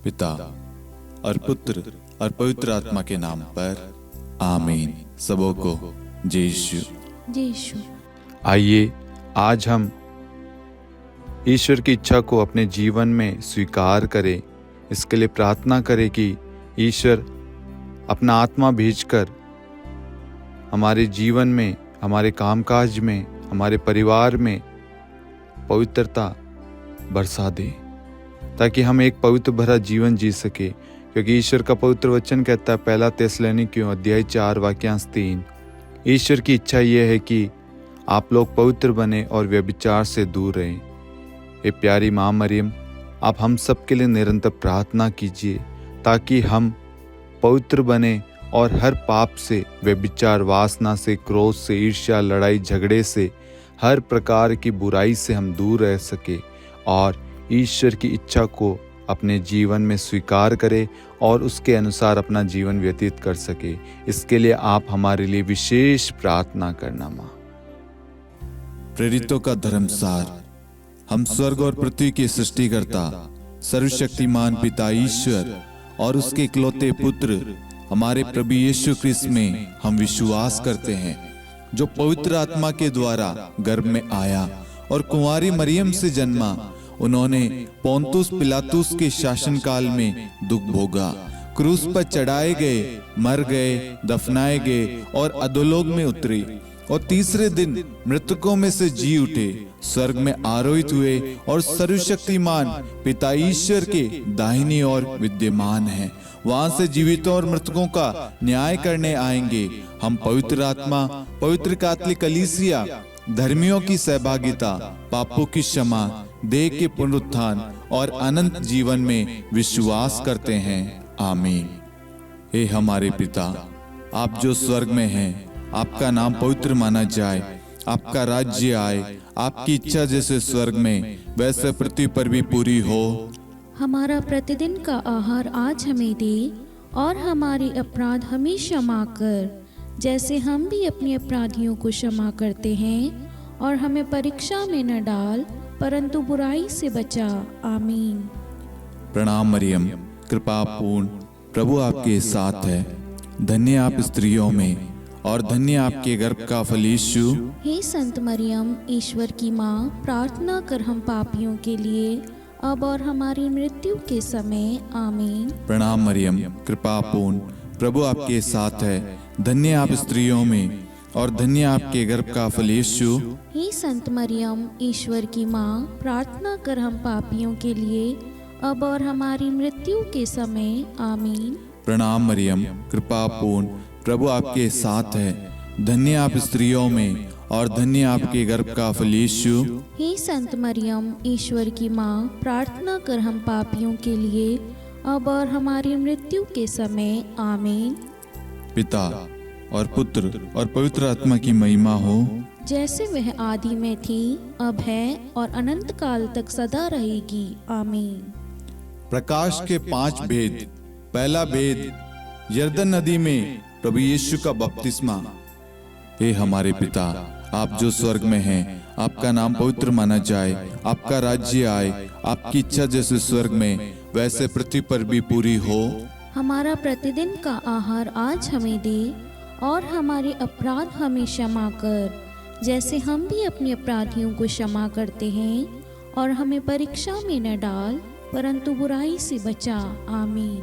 पिता और पुत्र और पवित्र आत्मा के नाम पर आमीन। सबों को जय यीशु। जय यीशु। आइए आज हम ईश्वर की इच्छा को अपने जीवन में स्वीकार करें। इसके लिए प्रार्थना करें कि ईश्वर अपना आत्मा भेजकर हमारे जीवन में, हमारे कामकाज में, हमारे परिवार में पवित्रता बरसा दे, ताकि हम एक पवित्र भरा जीवन जी सके। क्योंकि ईश्वर का पवित्र वचन कहता है, पहला थिस्सलुनीकियों अध्याय 4 वाक्यांश 3, ईश्वर की इच्छा यह है कि आप लोग पवित्र बने और व्यभिचार से दूर रहें। ये प्यारी माँ मरियम, आप हम सब के लिए निरंतर प्रार्थना कीजिए ताकि हम पवित्र बने और हर पाप से, व्यभिचार, वासना से, क्रोध से, ईर्ष्या, लड़ाई झगड़े से, हर प्रकार की बुराई से हम दूर रह सके और ईश्वर की इच्छा को अपने जीवन में स्वीकार करें और उसके अनुसार अपना जीवन व्यतीत कर सके। इसके लिए आप हमारे लिए विशेष प्रार्थना करना। माँ, प्रेरितों का धर्मसार। हम स्वर्ग और पृथ्वी के सृष्टिकर्ता सर्वशक्तिमान पिता ईश्वर और उसके इकलौते पुत्र हमारे प्रभु यीशु क्रिस्त में हम विश्वास करते हैं, जो पवित्र आत्मा के द्वारा गर्भ में आया और कुंवारी मरियम से जन्मा। उन्होंने पोंतुस पिलातुस के शासनकाल में दुख भोगा, क्रूस पर चढ़ाए गए, मर गए, दफनाए गए और अधोलोक में उतरे और तीसरे दिन मृतकों में से जी उठे, स्वर्ग में आरोहित हुए और सर्वशक्तिमान पिता ईश्वर के दाहिनी ओर विद्यमान हैं। वहां से जीवितों और मृतकों का न्याय करने आएंगे। हम पवित्र आत्मा, पवित्र कैथोलिक कलीसिया, धर्मियों की सहभागिता, पापों की क्षमा, देह के पुनरुत्थान और अनंत जीवन में विश्वास करते हैं। आमीन। हे हमारे पिता, आप जो स्वर्ग में हैं, आपका नाम पवित्र माना जाए, आपका राज्य आए, आपकी इच्छा जैसे स्वर्ग में वैसे पृथ्वी पर भी पूरी हो। हमारा प्रतिदिन का आहार आज हमें दे और हमारे अपराध हमें क्षमा कर, जैसे हम भी अपने अपराधियों को क्षमा करते हैं, और हमें परीक्षा में न डाल परंतु बुराई से बचा। आमीन। प्रणाम मरियम, कृपा पूर्ण, प्रभु आपके साथ है। धन्य आप स्त्रियों में और धन्य आपके गर्भ का फल यीशु। हे संत मरियम, ईश्वर की माँ, प्रार्थना कर हम पापियों के लिए अब और हमारी मृत्यु के समय। आमीन। प्रणाम मरियम, कृपा पूर्ण, प्रभु आपके साथ है। धन्य आप स्त्रियों में और धन्य आपके गर्भ का फल यीशु। हे संत मरियम, ईश्वर की माँ, प्रार्थना कर हम पापियों के लिए अब और हमारी मृत्यु के समय। आमीन। प्रणाम मरियम, कृपा पूर्ण, प्रभु आपके साथ है। धन्य आप स्त्रियों में और धन्य आपके गर्भ का फल यीशु। हे संत मरियम, ईश्वर की माँ, प्रार्थना कर हम पापियों के लिए अब और हमारी मृत्यु के समय। आमीन। पिता और पुत्र और पवित्र आत्मा की महिमा हो, जैसे वह आदि में थी, अब है और अनंत काल तक सदा रहेगी। आमीन। प्रकाश के 5 भेद। पहला भेद, यरदन नदी में प्रभु यीशु का बपतिस्मा। हे हमारे पिता, आप जो स्वर्ग में हैं, आपका नाम पवित्र माना जाए, आपका राज्य आए, आपकी इच्छा जैसे स्वर्ग में वैसे पृथ्वी पर भी पूरी हो। हमारा प्रतिदिन का आहार आज हमें दे और हमारे अपराध हमें क्षमा कर, जैसे हम भी अपने अपराधियों को क्षमा करते हैं, और हमें परीक्षा में न डाल परंतु बुराई से बचा। आमीन।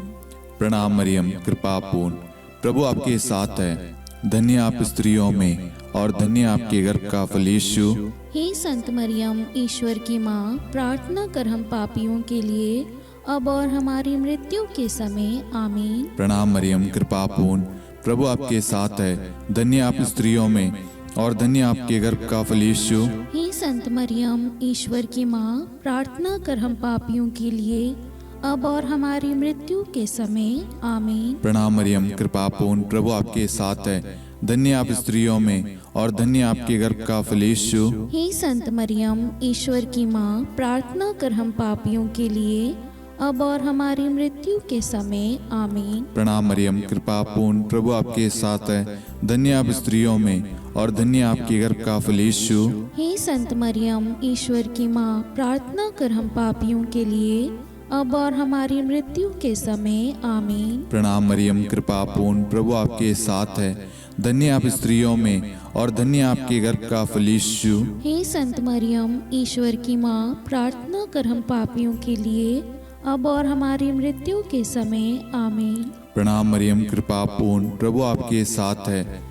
प्रणाम मरियम, कृपा पूर्ण, प्रभु आपके साथ है। धन्य आप स्त्रियों में और धन्य आपके गर्भ का फल यीशु। हे संत मरियम, ईश्वर की माँ, प्रार्थना कर हम पापियों के लिए अब और हमारी मृत्यु के समय। आमीन। प्रणाम मरियम, कृपा पूर्ण, प्रभु आपके साथ है। धन्य आप स्त्रियों में और धन्य आपके गर्भ का फल यीशु। हे संत मरियम, ईश्वर की माँ, प्रार्थना कर हम पापियों के लिए अब और हमारी मृत्यु के समय। आमीन। प्रणाम मरियम, कृपा पूर्ण, प्रभु आपके साथ है। धन्य आप स्त्रियों में और धन्य आपके गर्भ का फल यीशु। हे संत मरियम, ईश्वर की माँ, प्रार्थना कर हम पापियों के लिए अब और हमारी मृत्यु के समय। आमीन। प्रणाम मरियम, कृपा पूर्ण, प्रभु आपके साथ है। धन्य आप स्त्रियों में और धन्य आपके गर्भ का फल यीशु। हे संत मरियम, ईश्वर की माँ, प्रार्थना कर हम पापियों के लिए अब और हमारी मृत्यु के समय आमीन। प्रणाम मरियम, कृपा पूर्ण, प्रभु आपके साथ है। धन्य आप स्त्रियों में और धन्य आपके गर्भ का फल यीशु। हे संत मरियम, ईश्वर की माँ, प्रार्थना कर हम पापियों के लिए अब और हमारी मृत्यु के समय आमीन। प्रणाम मरियम, कृपा पूर्ण, प्रभु आपके साथ है।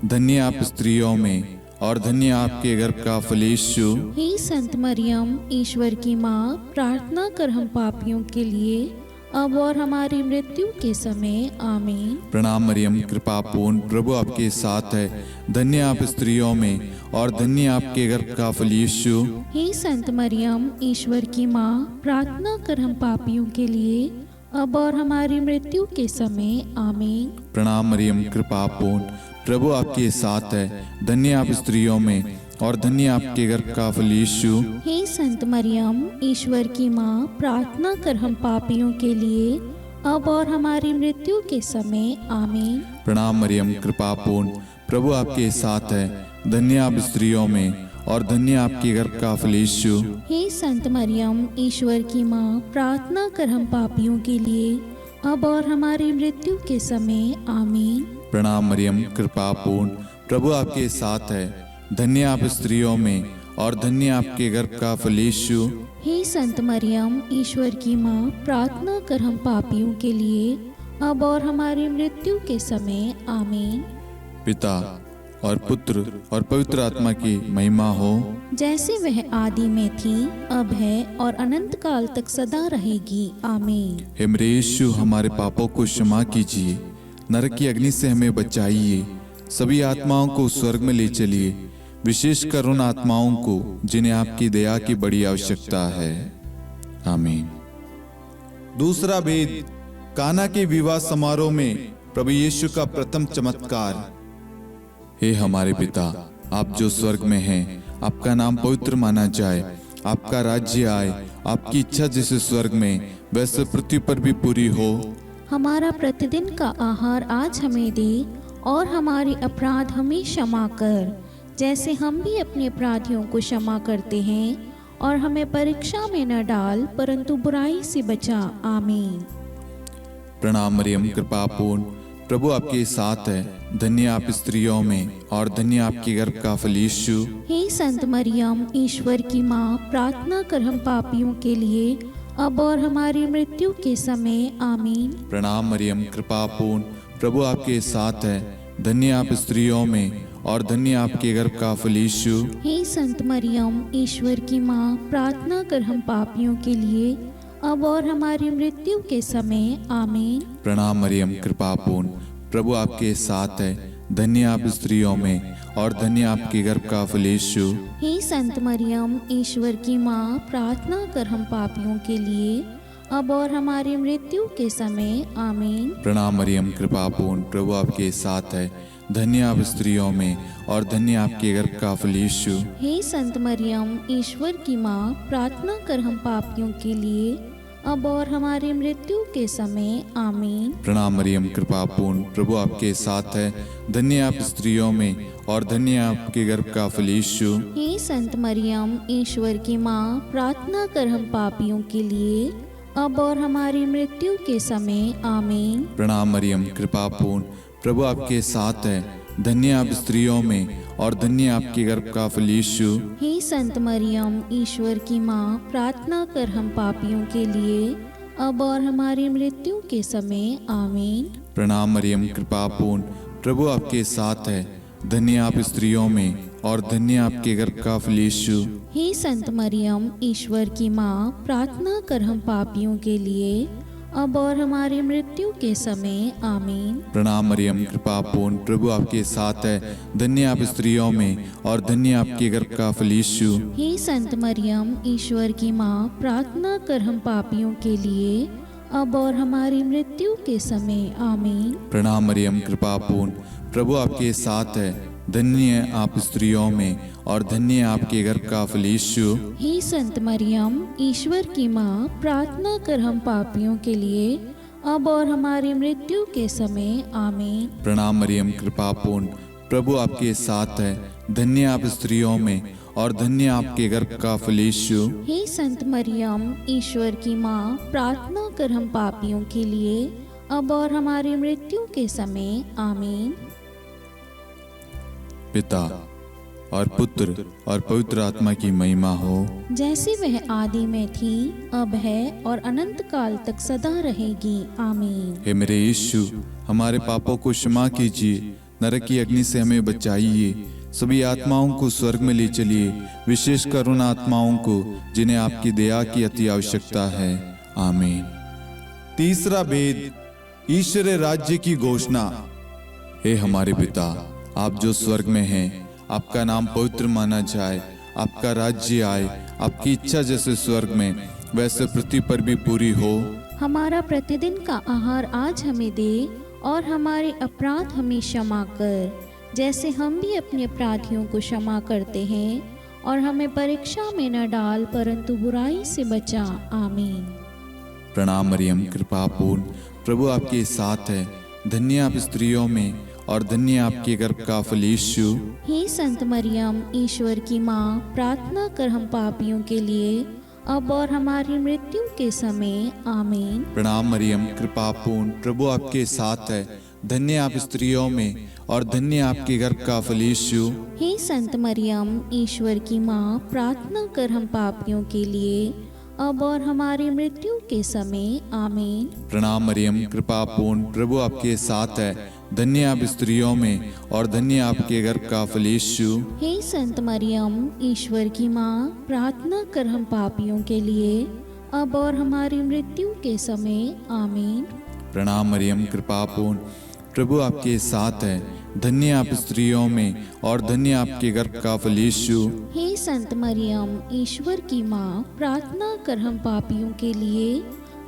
धन्य आप स्त्रियों में और धन्य आपके गर्भ का फल यीशु। हे संत मरियम, ईश्वर की माँ, प्रार्थना कर हम पापियों के लिए अब और हमारी मृत्यु के समय आमीन। प्रणाम मरियम, कृपा पूर्ण, प्रभु आपके साथ है। धन्य आप स्त्रियों में और धन्य आपके गर्भ का फल यीशु। हे संत मरियम, ईश्वर की माँ, प्रार्थना कर हम पापियों के लिए अब और हमारी मृत्यु के समय आमीन। प्रणाम मरियम, कृपा पूर्ण, प्रभु आपके साथ है। धन्य आप स्त्रियों में और धन्य आपके गर्भ का फल यीशु। हे संत मरियम, ईश्वर की माँ, प्रार्थना कर हम पापियों के लिए अब और हमारी मृत्यु के समय आमीन। प्रणाम मरियम, कृपा पूर्ण, प्रभु आपके साथ है। धन्य आप स्त्रियों में और धन्य आपके गर्भ का फल यीशु। हे संत मरियम, ईश्वर की माँ, प्रार्थना कर हम पापियों के लिए अब और हमारी मृत्यु के समय आमीन। प्रणाम मरियम, कृपा पूर्ण, प्रभु आपके साथ है। धन्य आप स्त्रियों में और धन्य आपके गर्भ का फल यीशु। हे संत मरियम, ईश्वर की माँ, प्रार्थना कर हम पापियों के लिए अब और हमारी मृत्यु के समय आमीन। पिता और पुत्र और पवित्र आत्मा की महिमा हो, जैसे वह आदि में थी, अब है और अनंत काल तक सदा रहेगी आमीन। हे मेरे यीशु, हमारे पापों को क्षमा कीजिए, नरक की अग्नि से हमें बचाइए, सभी आत्माओं को स्वर्ग में ले चलिए, विशेषकर उन आत्माओं को जिन्हें आपकी दया की बड़ी आवश्यकता है। आमीन। दूसरा भेद, काना के विवाह समारोह में प्रभु यीशु का प्रथम चमत्कार। हे हमारे पिता, आप जो स्वर्ग में हैं, आपका नाम पवित्र माना जाए, आपका राज्य आए, आपकी इच्छा जैसे स्वर्ग में वैसे पृथ्वी पर भी पूरी हो। हमारा प्रतिदिन का आहार आज हमें दे और हमारे अपराध हमें क्षमा कर, जैसे हम भी अपने अपराधियों को क्षमा करते हैं, और हमें परीक्षा में न डाल परंतु बुराई से बचा आमीन। प्रणाम मरियम, कृपा पूर्ण, प्रभु आपके साथ है। धन्य आप स्त्रियों में और धन्य आपके गर्भ का फल यीशु। हे संत मरियम, ईश्वर की माँ, प्रार्थना कर हम पापियों के लिए अब और हमारी मृत्यु के समय आमीन। प्रणाम मरियम, कृपा पूर्ण, प्रभु आपके साथ है। धन्य आप स्त्रियों में और धन्य आपके गर्भ का फल यीशु। हे संत मरियम, ईश्वर की माँ, प्रार्थना कर हम पापियों के लिए अब और हमारी मृत्यु के समय आमीन। प्रणाम मरियम, कृपा पूर्ण, प्रभु आपके साथ है। धन्य आप स्त्रियों में और धन्य आपके गर्भ का फल यीशु। हे संत मरियम, ईश्वर की माँ, प्रार्थना कर हम पापियों के लिए अब और हमारी मृत्यु के समय आमीन। प्रणाम मरियम, कृपा पूर्ण, प्रभु आपके साथ है। धन्य आप स्त्रियों में और धन्य आपके गर्भ का फल यीशु। हे संत मरियम, ईश्वर की माँ, प्रार्थना कर हम पापियों के लिए अब और हमारी मृत्यु के समय आमीन। प्रणाम मरियम, कृपा पूर्ण, प्रभु आपके साथ है। धन्य आप स्त्रियों में और धन्य आपके गर्भ का फल यीशु। हे संत मरियम, ईश्वर की माँ, प्रार्थना कर हम पापियों के लिए अब और हमारी मृत्यु के समय आमीन। प्रणाम मरियम, कृपा पूर्ण, प्रभु आपके साथ है। धन्य आप स्त्रियों में और धन्य आपके गर्भ का फल यीशु। हे संत मरियम, ईश्वर की माँ, प्रार्थना कर हम पापियों के लिए अब और हमारी मृत्यु के समय आमीन। प्रणाम मरियम, कृपा पूर्ण, प्रभु आपके साथ है। धन्य आप स्त्रियों में और धन्य आपके गर्भ का फल यीशु। हे संत मरियम, ईश्वर की माँ, प्रार्थना कर हम पापियों के लिए अब और हमारी मृत्यु के समय आमीन। प्रणाम मरियम, कृपा पूर्ण, प्रभु आपके साथ है। धन्य आप स्त्रियों में और धन्य आपके गर्भ का फल यीशु। हे संत मरियम, ईश्वर की माँ, प्रार्थना कर हम पापियों के लिए अब और हमारी मृत्यु के समय आमीन। प्रणाम मरियम, कृपा पूर्ण, प्रभु आपके साथ है। धन्य आप स्त्रियों में और धन्य आपके गर्भ का फल यीशु। हे संत मरियम, ईश्वर की माँ, प्रार्थना कर हम पापियों के लिए अब और हमारी मृत्यु के समय आमीन। प्रणाम मरियम, कृपा पूर्ण, प्रभु आपके साथ है। धन्य आप स्त्रियों में और धन्य आपके गर्भ का फल यीशु। हे संत मरियम, ईश्वर की माँ, प्रार्थना कर हम पापियों के लिए, अब और हमारी मृत्यु के समय। आमीन। पिता और पुत्र और पवित्र आत्मा की महिमा हो, जैसे वह आदि में थी, अब है और अनंत काल तक सदा रहेगी। आमीन। हे मेरे यीशु, हमारे पापों को क्षमा कीजिए, नरक की अग्नि से हमें बचाइए, सभी आत्माओं को स्वर्ग में ले चलिए, विशेषकर उन आत्माओं को जिन्हें आपकी दया की अति आवश्यकता है। आमीन। तीसरा भेद, ईश्वर राज्य की घोषणा। हे हमारे पिता, आप जो स्वर्ग में हैं, आपका नाम पवित्र माना जाए, आपका राज्य आए, आपकी इच्छा जैसे स्वर्ग में वैसे पृथ्वी पर भी पूरी हो। हमारा प्रतिदिन का आहार आज हमें दे, और हमारे अपराध हमें क्षमा कर, जैसे हम भी अपने अपराधियों को क्षमा करते हैं, और हमें परीक्षा में न डाल, परंतु बुराई से बचा। आमीन। प्रणाम मरियम, कृपा पूर्ण, प्रभु आपके साथ है, धन्य आप स्त्रियों में और धन्य आपके गर्भ का फल यीशु। हे संत मरियम, ईश्वर की माँ, प्रार्थना कर हम पापियों के लिए, अब और हमारी मृत्यु के समय। आमीन। प्रणाम मरियम, कृपा पूर्ण, प्रभु आपके साथ है, धन्य आप स्त्रियों में और धन्य आपके गर्भ का फल यीशु। हे संत मरियम, ईश्वर की माँ, प्रार्थना कर हम पापियों के लिए, अब और हमारी मृत्यु के समय। आमीन। प्रणाम मरियम, कृपा पूर्ण, प्रभु आपके साथ है, धन्य आप स्त्रियों में और धन्य आपके गर्भ का फल यीशु। हे संत मरियम, ईश्वर की माँ, प्रार्थना कर हम पापियों के लिए, अब और हमारी मृत्यु के समय। आमीन। प्रणाम मरियम, कृपा पूर्ण, प्रभु आपके साथ है, धन्य आप स्त्रियों में और धन्य आपके गर्भ का फल यीशु। हे संत मरियम, ईश्वर की माँ, प्रार्थना कर हम पापियों के लिए,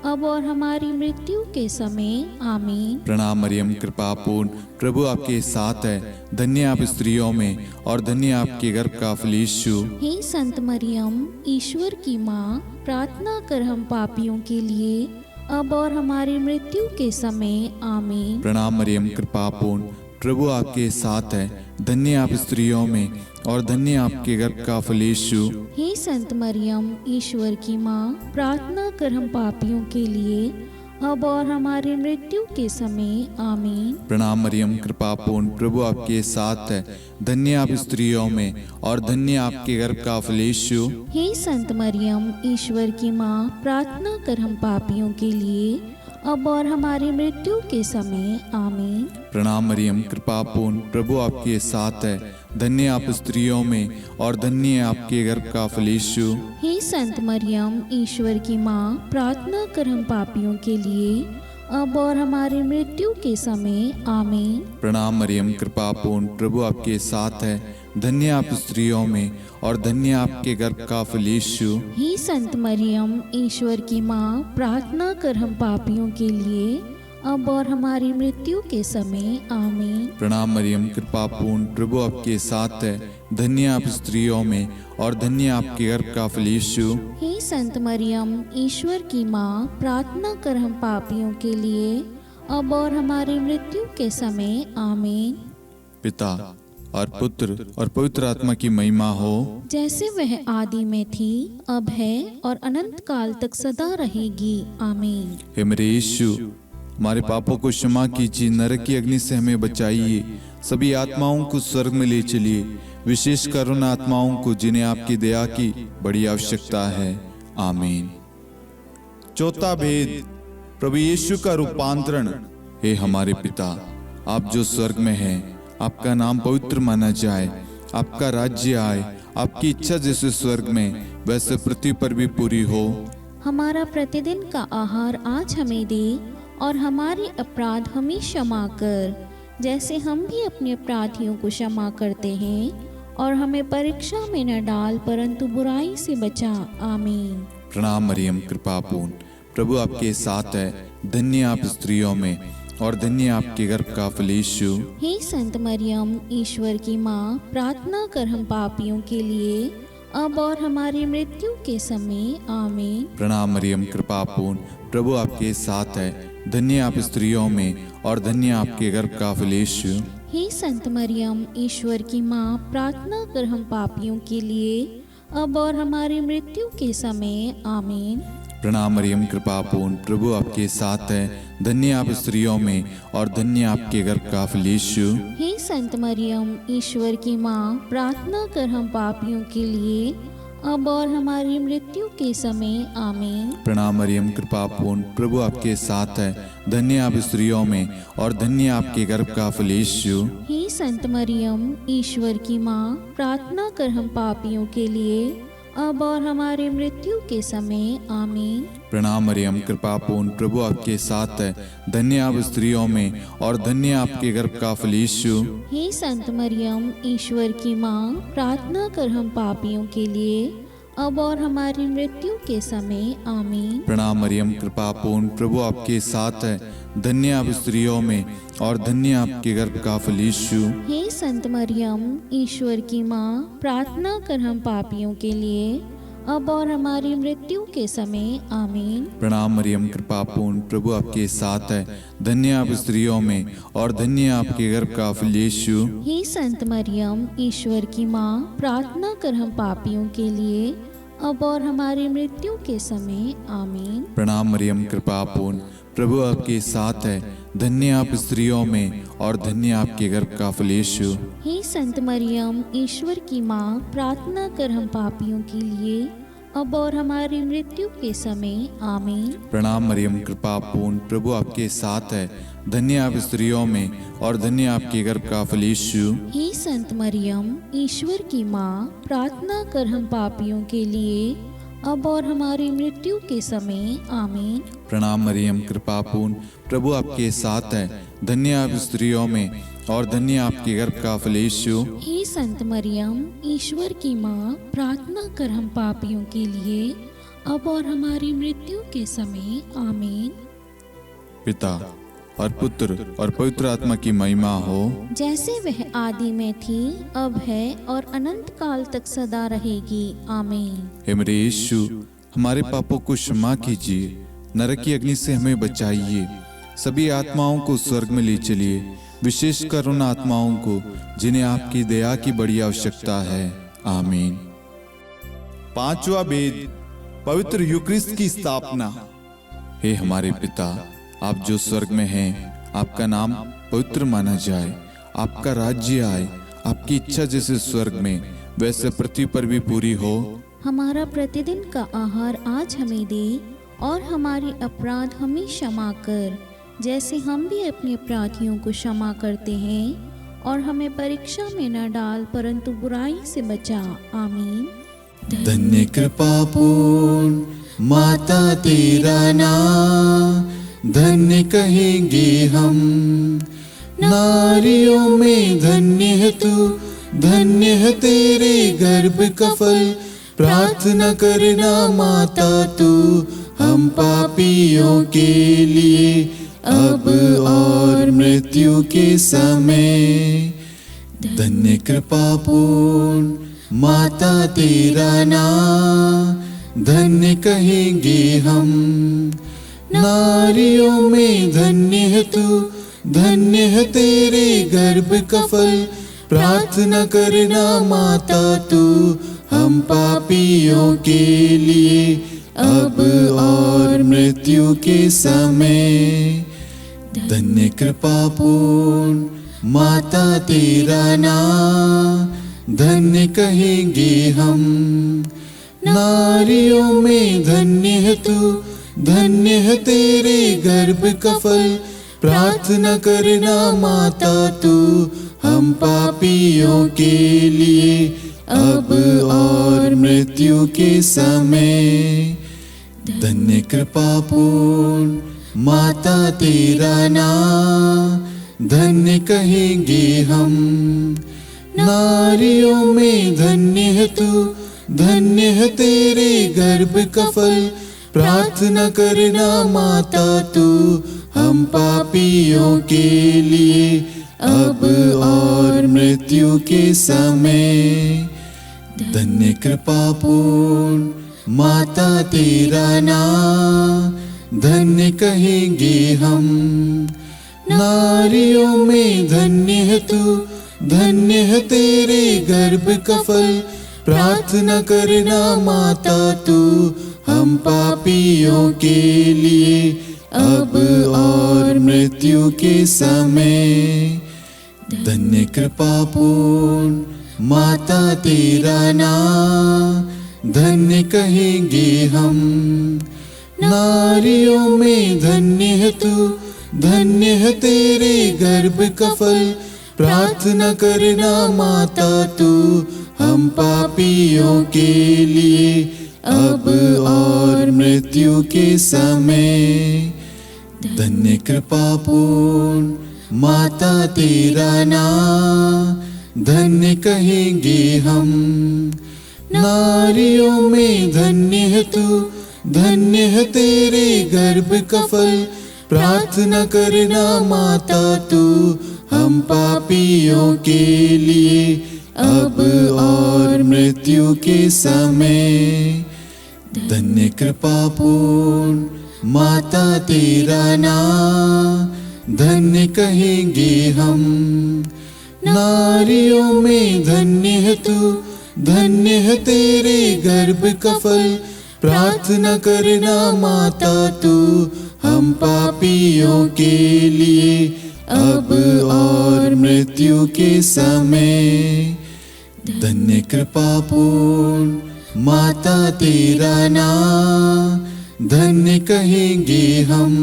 अब और हमारी मृत्यु के समय। आमीन। प्रणाम मरियम, कृपा पूर्ण, प्रभु आपके साथ है, धन्य आप स्त्रियों में और धन्य आपके गर्भ का फल यीशु। हे संत मरियम, ईश्वर की माँ, प्रार्थना कर हम पापियों के लिए, अब और हमारी मृत्यु के समय। आमीन। प्रणाम मरियम, कृपा पूर्ण, प्रभु आपके साथ है, धन्य आप स्त्रियों में और धन्य आपके गर्भ का फल यीशु। हे संत मरियम, ईश्वर की माँ, प्रार्थना कर हम पापियों के लिए, अब और हमारी मृत्यु के समय। आमीन। प्रणाम मरियम, कृपा पूर्ण, प्रभु आपके साथ है, धन्य आप स्त्रियों में और धन्य आपके गर्भ का फल यीशु। हे संत मरियम, ईश्वर की माँ, प्रार्थना कर हम पापियों के लिए, अब और हमारी मृत्यु के समय। आमीन। प्रणाम मरियम, कृपा पूर्ण, प्रभु आपके साथ है, धन्य आप स्त्रियों में और धन्य आपके गर्भ का फल यीशु। हे संत मरियम, ईश्वर की माँ, प्रार्थना कर हम पापियों के लिए, अब और हमारी मृत्यु के समय। आमीन। प्रणाम मरियम, कृपा पूर्ण, प्रभु आपके साथ है, धन्य आप स्त्रियों में और धन्य आपके गर्भ का फल यीशु। हे संत मरियम, ईश्वर की माँ, प्रार्थना कर हम पापियों के लिए, अब और हमारी मृत्यु के समय। आमीन। प्रणाम मरियम, कृपा पूर्ण, प्रभु आपके साथ है, धन्य आप स्त्रियों में और धन्य आपके गर्भ का फल यीशु। हे संत मरियम, ईश्वर की माँ, प्रार्थना कर हम पापियों के लिए, अब और हमारी मृत्यु के समय। आमीन। पिता और पुत्र और पवित्र आत्मा की महिमा हो, जैसे वह आदि में थी, अब है और अनंत काल तक सदा रहेगी। आमीन। हे मेरे यीशु, हमारे पापों को क्षमा कीजिए, नरक की अग्नि से हमें बचाइए, सभी आत्माओं को स्वर्ग में ले चलिए, विशेषकर उन आत्माओं को जिन्हें आपकी दया की बड़ी आवश्यकता है। आमीन। चौथा भेद, प्रभु यीशु का रूपांतरण। हे हमारे पिता, आप जो स्वर्ग में हैं, आपका नाम पवित्र माना जाए, आपका राज्य आए, आपकी इच्छा जैसे स्वर्ग में वैसे पृथ्वी पर भी पूरी हो। हमारा प्रतिदिन का आहार आज हमें दे, और हमारे अपराध हमें क्षमा कर, जैसे हम भी अपने अपराधियों को क्षमा करते हैं, और हमें परीक्षा में न डाल, परंतु बुराई से बचा। आमीन। प्रणाम मरियम, कृपा पूर्ण, प्रभु आपके साथ है, धन्य आप स्त्रियों में और धन्य आपके गर्भ का फल यीशु। हे संत मरियम, ईश्वर की माँ, प्रार्थना कर हम पापियों के लिए, अब और हमारी मृत्यु के समय। आमीन। प्रणाम मरियम, कृपा पूर्ण, प्रभु आपके साथ है, धन्य आप स्त्रियों में और धन्य आपके गर्भ का फल यीशु। हे संत मरियम ईश्वर की माँ, प्रार्थना कर हम पापियों के लिए अब और हमारी मृत्यु के समय आमीन। प्रणाम मरियम, कृपा पूर्ण, प्रभु आपके साथ है। धन्य आप स्त्रियों में और धन्य आपके गर्भ का फल यीशु। हे संत मरियम ईश्वर की माँ, प्रार्थना कर हम पापियों के लिए अब और हमारी मृत्यु के समय आमीन। प्रणाम मरियम, कृपा पूर्ण, प्रभु आपके साथ है। धन्य आप स्त्रियों में और धन्य आपके गर्भ का फल यीशु। हे संत मरियम ईश्वर की माँ, प्रार्थना कर हम पापियों के लिए अब और हमारी मृत्यु के समय आमीन। प्रणाम मरियम, कृपा पूर्ण, प्रभु आपके साथ है। धन्य आप स्त्रियों में और धन्य आपके गर्भ का फल यीशु। हे संत मरियम ईश्वर की माँ, प्रार्थना कर हम पापियों के लिए अब और हमारी मृत्यु के समय आमीन। प्रणाम मरियम, कृपा पूर्ण, प्रभु आपके साथ है। धन्य आप स्त्रियों में और धन्य आपके गर्भ का फल यीशु। हे संत मरियम ईश्वर की माँ, प्रार्थना कर हम पापियों के लिए अब और हमारी मृत्यु के समय आमीन। प्रणाम मरियम, कृपा पूर्ण, प्रभु आपके साथ है। धन्य आप स्त्रियों में और धन्य आपके गर्भ का फल यीशु। हे संत मरियम ईश्वर की माँ, प्रार्थना कर हम पापियों के लिए अब और हमारी मृत्यु के समय आमीन। प्रणाम मरियम, कृपा पूर्ण, प्रभु आपके साथ है। धन्य आप स्त्रियों में और धन्य आपके गर्भ का फल यीशु। हे संत मरियम ईश्वर की माँ, प्रार्थना कर हम पापियों के लिए अब और हमारी मृत्यु के समय आमीन। प्रणाम मरियम, कृपा पूर्ण, प्रभु आपके साथ है। धन्य आप स्त्रियों में और धन्य आपके गर्भ का फल यीशु। हे संत मरियम ईश्वर की माँ, प्रार्थना कर हम पापियों के लिए अब और हमारी मृत्यु के समय आमीन। प्रणाम मरियम, कृपा पूर्ण, प्रभु आपके साथ है। धन्य आप स्त्रियों में और धन्य आपके गर्भ का फल यीशु। हे संत मरियम ईश्वर की माँ, प्रार्थना कर हम पापियों के लिए अब और हमारी मृत्यु के समय आमीन। पिता और पुत्र और पवित्र आत्मा की महिमा हो, जैसे वह आदि में थी, अब है और अनंत काल तक सदा रहेगी आमीन। हे मेरे यीशु, हमारे पापों को क्षमा कीजिए, नरक की अग्नि से हमें बचाइए, सभी आत्माओं को स्वर्ग में ले चलिए, विशेषकर उन आत्माओं को जिन्हें आपकी दया की बड़ी आवश्यकता है। आमीन। पांचवा भेद, पवित्र यूक्रिस्ट की स्थापना। हे हमारे पिता, आप जो स्वर्ग में हैं, आपका नाम पवित्र माना जाए, आपका राज्य आए, आपकी इच्छा जैसे स्वर्ग में वैसे पृथ्वी पर भी पूरी हो। हमारा प्रतिदिन का आहार आज हमें दे और हमारे अपराध हमें क्षमा कर, जैसे हम भी अपने अपराधियों को क्षमा करते हैं, और हमें परीक्षा में न डाल परंतु बुराई से बचा। आमीन। धन्य कृपा पूर्ण माता तेरा नाम, धन्य कहेंगे हम नारियों में, धन्य है तू, धन्य है तेरे गर्भ का फल। प्रार्थना करना माता तू हम पापियों के लिए अब और मृत्यु के समय। धन्य कृपा पूर्ण माता तेरा नाम, धन्य कहेंगे हम नारियों में, धन्य है तू, धन्य है तेरे गर्भ का फल। प्रार्थना करना माता तू हम पापियों के लिए अब और मृत्यु के समय। धन्य कृपा पूर्ण माता तेरा नाम, धन्य कहेंगे हम नारियों में, धन्य है तू, धन्य है तेरे गर्भ का फल। प्रार्थना करना माता तू हम पापियों के लिए अब और मृत्यु के समय। धन्य कृपा पूर्ण माता तेरा नाम, धन्य कहेंगे हम नारियों में, धन्य है तू, धन्य है तेरे गर्भ का फल। प्रार्थना करना माता तू हम पापियों के लिए अब और मृत्यु के समय। धन्य कृपा पूर्ण माता तेरा नाम, धन्य कहेंगे हम नारियों में धन्य है तू, धन्य है तेरे गर्भ का फल। प्रार्थना करना माता तू हम पापियों के लिए, अब और मृत्यु के समय। धन्य कृपा पूर्ण माता तेरा नाम, धन्य कहेंगे हम। नारियों में धन्य है तू, धन्य है तेरे गर्भ का फल। प्रार्थना करना माता तू हम पापियों के लिए, अब और मृत्यु के समय। धन्य कृपा पूर्ण माता तेरा नाम, धन्य कहेंगे हम। नारियों में धन्य है तू, धन्य है तेरे गर्भ का फल। प्रार्थना करना माता तू हम पापियों के लिए, अब और मृत्यु के समय। धन्य कृपा पूर्ण माता तेरा नाम, धन्य कहेंगे हम। नारियों में धन्य है तू, धन्य है तेरे गर्भ का फल। प्रार्थना करना माता तू हम पापियों के लिए, अब और मृत्यु के समय। धन्य कृपा पूर्ण माता तेरा नाम, धन्य कहेंगे हम।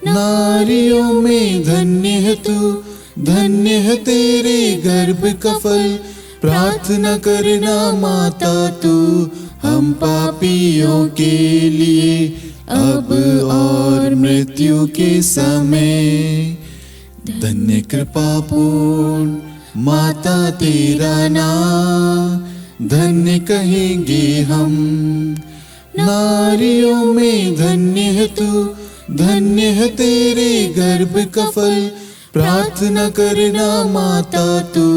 नारियों में धन्य है तू, धन्य है तेरे गर्भ का फल। प्रार्थना करना माता तू हम पापियों के लिए, अब और मृत्यु के समय। धन्य कृपा पूर्ण माता तेरा नाम, धन्य कहेंगे हम। नारियों में धन्य है तू, धन्य है तेरे गर्भ का फल। प्रार्थना करना माता तू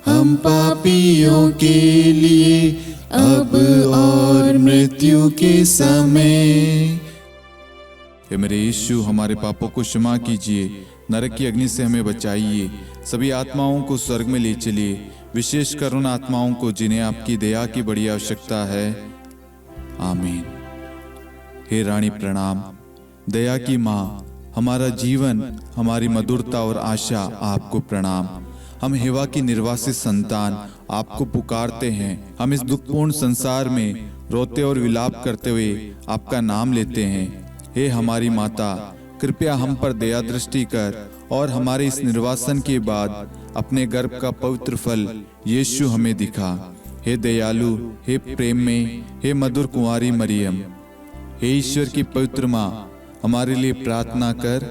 हम पापियों के लिए, अब और मृत्यु के समय। हे मेरे यीशु, हमारे पापों को क्षमा कीजिए, नरक की अग्नि से हमें बचाइए, सभी आत्माओं को स्वर्ग में ले चलिए, विशेषकर उन आत्माओं को जिन्हें आपकी दया की बड़ी आवश्यकता है। आमीन। हे रानी प्रणाम, दया की माँ, हमारा जीवन, हमारी मधुरता और आशा आपको प्रणाम। हम हेवा की निर्वासित संतान आपको पुकारते हैं। हम इस दुखपूर्ण संसार में रोते और विलाप करते हुए आपका नाम लेते हैं। हे हमारी माता, कृपया हम पर दया दृष्टि कर और हमारे इस निर्वासन के बाद अपने गर्भ का पवित्र फल यीशु हमें दिखा। हे दयालु, हे प्रेम में, हे मधुर कुंवारी मरियम, हे ईश्वर की पवित्र माँ, हमारे लिए प्रार्थना कर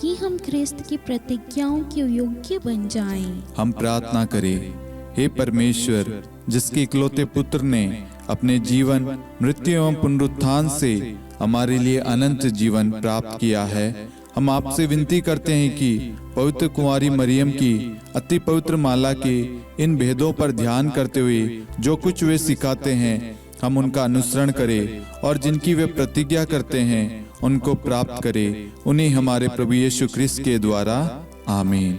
कि हम ख्रिस्त की प्रतिज्ञाओं के योग्य बन जाएं। हम प्रार्थना करें। हे परमेश्वर, जिसके इकलौते पुत्र ने अपने जीवन, मृत्यु एवं पुनरुत्थान से हमारे लिए अनंत जीवन प्राप्त किया है, हम आपसे विनती करते हैं कि पवित्र कुंवारी मरियम की अति पवित्र माला के इन भेदों पर ध्यान करते हुए जो कुछ वे सिखाते हैं, हम उनका अनुसरण करें और जिनकी वे प्रतिज्ञा करते हैं उनको प्राप्त करें। उन्हीं हमारे प्रभु यीशु ख्रिस्त के द्वारा। आमीन।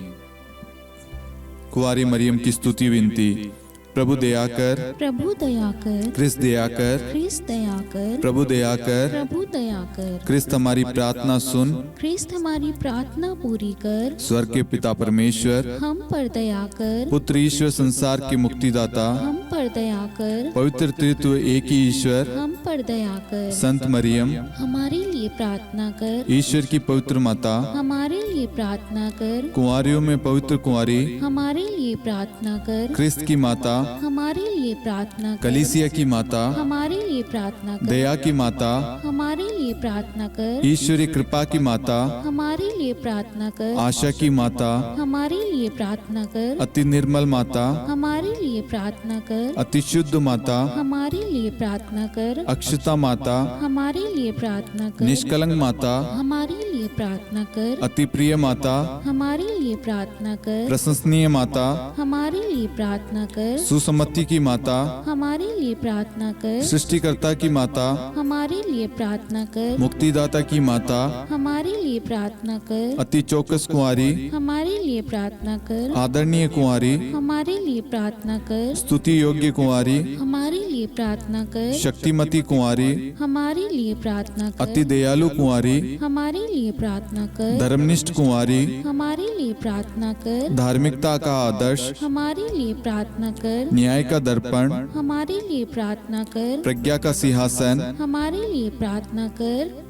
कुंवारी मरियम की स्तुति विनती। प्रभु दया कर, प्रभु दया कर, ख्रिस्त दया कर, ख्रिस्त दया कर, प्रभु दया कर, प्रभु दया कर, ख्रिस्त हमारी प्रार्थना सुन, ख्रिस्त हमारी प्रार्थना पूरी कर, स्वर्ग के पिता परमेश्वर, हम पर दया कर, पुत्र ईश्वर संसार के मुक्तिदाता, हम पर दया कर, पवित्र त्रित्व एक ही ईश्वर, हम पर दया कर, संत मरियम, हमारे लिए प्रार्थना कर, ईश्वर की पवित्र माता, हमारे लिए प्रार्थना कर, कुंवारियों में पवित्र कुंवारी, हमारे लिए प्रार्थना कर, ख्रिस्त की माता, हमारे लिए प्रार्थना कर, कलीसिया की माता, हमारे लिए प्रार्थना कर, दया की माता, हमारे लिए प्रार्थना कर, ईश्वरी कृपा की माता, हमारे लिए प्रार्थना कर, आशा की माता, हमारे लिए प्रार्थना कर, अति निर्मल माता, हमारे लिए प्रार्थना कर, अति शुद्ध माता, हमारे लिए प्रार्थना कर, अक्षता माता, हमारे लिए प्रार्थना कर, निष्कलंक माता, हमारे लिए प्रार्थना कर, अति प्रिय प्रिय माता, हमारे लिए प्रार्थना कर। प्रशंसनीय माता, हमारे लिए प्रार्थना कर। सुसम्मति की माता, हमारे लिए प्रार्थना कर। सृष्टिकर्ता की माता, हमारे लिए प्रार्थना कर। मुक्तिदाता की माता, हमारे लिए प्रार्थना कर। अति चौकस कुंवारी, हमारे लिए प्रार्थना कर। आदरणीय कुंवारी, हमारे लिए प्रार्थना कर। स्तुति योग्य कुंवारी, हमारे लिए प्रार्थना कर। शक्तिमती कुंवारी, हमारे लिए प्रार्थना कर। अति दयालु कुंवारी, हमारे लिए प्रार्थना कर। धर्मनिष्ठ कुंवारी, हमारे लिए प्रार्थना कर। धार्मिकता का आदर्श, हमारे लिए प्रार्थना कर। न्याय का दर्पण, हमारे लिए प्रार्थना कर। प्रज्ञा का सिंहासन, हमारे लिए प्रार्थना कर।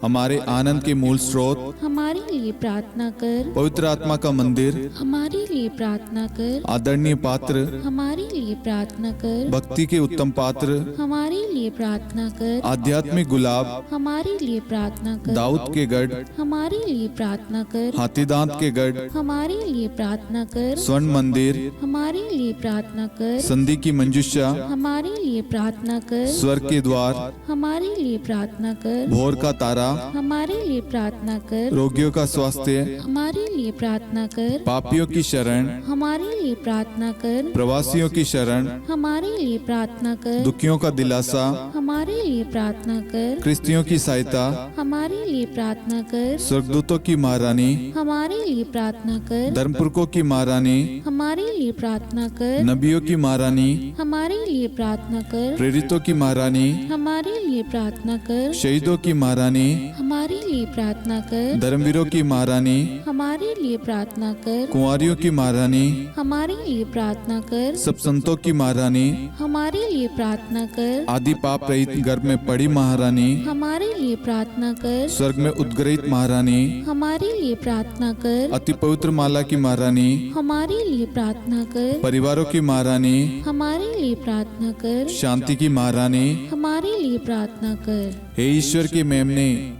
हमारे आनंद के मूल स्रोत, हमारे लिए प्रार्थना कर। पवित्र आत्मा का मंदिर, हमारे लिए प्रार्थना कर। आदरणीय पात्र, हमारे लिए प्रार्थना कर। भक्ति के उत्तम पात्र, हमारे लिए प्रार्थना कर। आध्यात्मिक गुलाब, हमारे लिए प्रार्थना कर। दाऊद के गढ़, हमारे लिए प्रार्थना कर। हाथीदांत के गढ़, हमारे लिए प्रार्थना कर। स्वर्ण मंदिर, हमारे लिए प्रार्थना कर। संधि की मंजुषा, हमारे लिए प्रार्थना कर। स्वर्ग के द्वार, हमारे लिए प्रार्थना कर। भोर का तारा, हमारे लिए प्रार्थना कर। रोगियों का स्वास्थ्य, हमारे लिए प्रार्थना कर। पापियों की शरण, हमारे लिए प्रार्थना कर। प्रवासियों की शरण, हमारे लिए प्रार्थना कर। दुखियों का दिलासा, हमारे लिए प्रार्थना कर। क्रिस्तियों की सहायता, हमारे लिए प्रार्थना कर। स्वर्गदूतों की महारानी, हमारे लिए प्रार्थना कर। धर्मपुरखों की महारानी, हमारे लिए प्रार्थना कर। नबियों की महारानी, हमारे लिए प्रार्थना कर। प्रेरितों की महारानी, हमारे लिए प्रार्थना कर। शहीदों की महारानी, हमारे लिए प्रार्थना कर। धर्मवीरों की महारानी, हमारे लिए प्रार्थना कर। कुंवारियों की महारानी, हमारे लिए प्रार्थना कर। सब संतों की महारानी, हमारे लिए प्रार्थना कर। आदि पाप रहित गर्भ में पड़ी महारानी, हमारे लिए प्रार्थना कर। स्वर्ग में उद्ग्रहित महारानी, हमारे लिए प्रार्थना कर। अति पवित्र माला की महारानी, हमारे लिए प्रार्थना कर। परिवारों की महारानी, हमारे लिए प्रार्थना कर। शांति की महारानी, हमारे लिए प्रार्थना कर। हे ईश्वर के मेमने,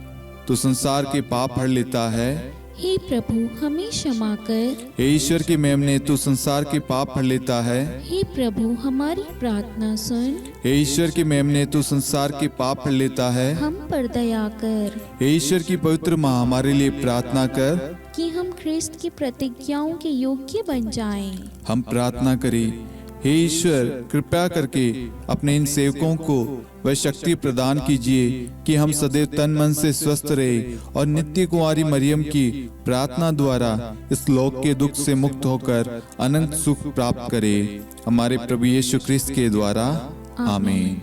तू संसार के पाप हर लेता है। हे प्रभु हमें क्षमा कर। हे ईश्वर के मेमने, तू संसार के पाप हर लेता है। हे प्रभु हमारी प्रार्थना सुन। हे ईश्वर के मेमने, तू संसार के पाप हर लेता है। हम पर दया कर हे ईश्वर की पवित्र माँ, हमारे लिए प्रार्थना कर कि हम ख्रिस्त की प्रतिज्ञाओं के योग्य बन जाएं। हम प्रार्थना करें। हे ईश्वर, कृपया करके अपने इन सेवकों को वह शक्ति प्रदान कीजिए कि हम सदैव तन मन से स्वस्थ रहे और नित्य कुंवारी मरियम की प्रार्थना द्वारा इस लोक के दुख से मुक्त होकर अनंत सुख प्राप्त करें। हमारे प्रभु यीशु क्रिस्त के द्वारा, आमीन।